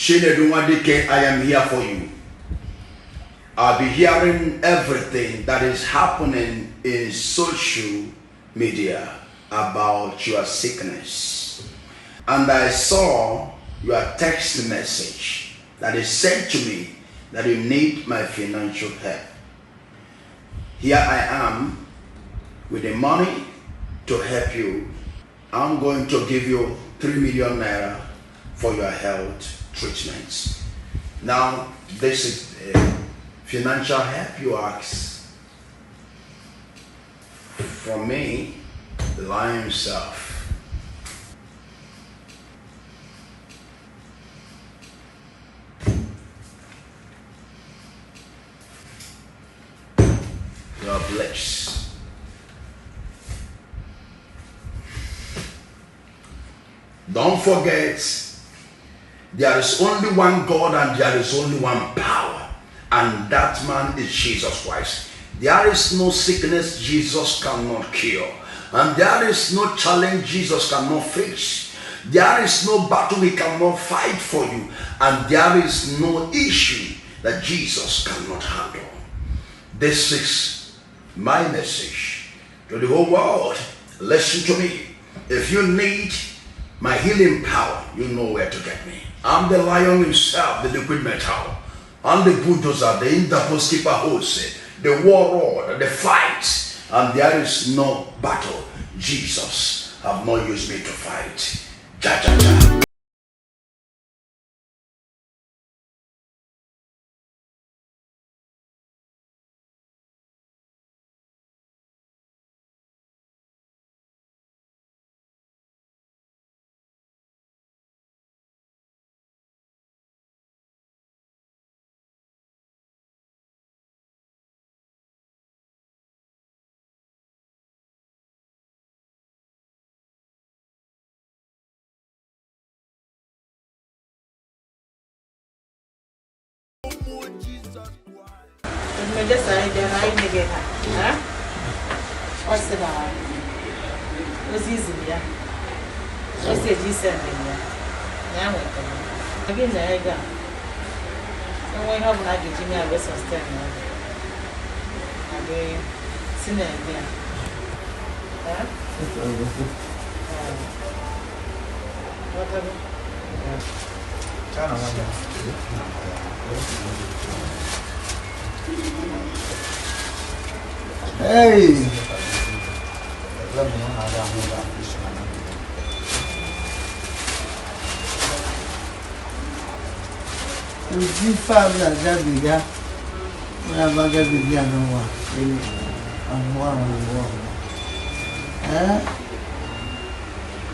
Chinedu Nwadike, I am here for you. I'll be hearing everything that is happening in social media about your sickness. And I saw your text message that is sent to me that you need my financial help. Here I am with the money to help you. I'm going to give you 3 million naira for your health treatments. Now, this is financial help you ask from me, the Lion himself. God bless. Don't forget, there is only one God and there is only one power, and that man is Jesus Christ. There is no sickness Jesus cannot cure, and there is no challenge Jesus cannot face. There is no battle he cannot fight for you, and there is no issue that Jesus cannot handle. This is my message to the whole world. Listen to me. If you need my healing power, you know where to get me. I'm the Lion himself, the liquid metal. I'm the bulldozer, the interpost keeper hose, the warlord, the fight. And there is no battle Jesus have not used me to fight. Ja, ja, ja. Odumeje sare de na ine ge ha o se ba o si ya o se ji se ya ya we ko again na ega so we have na ge ji me abe sustain na abe sine ya ha what are Hey! Uji fabla jabiga. Una baga biga no wa. Anwa no wa. Eh?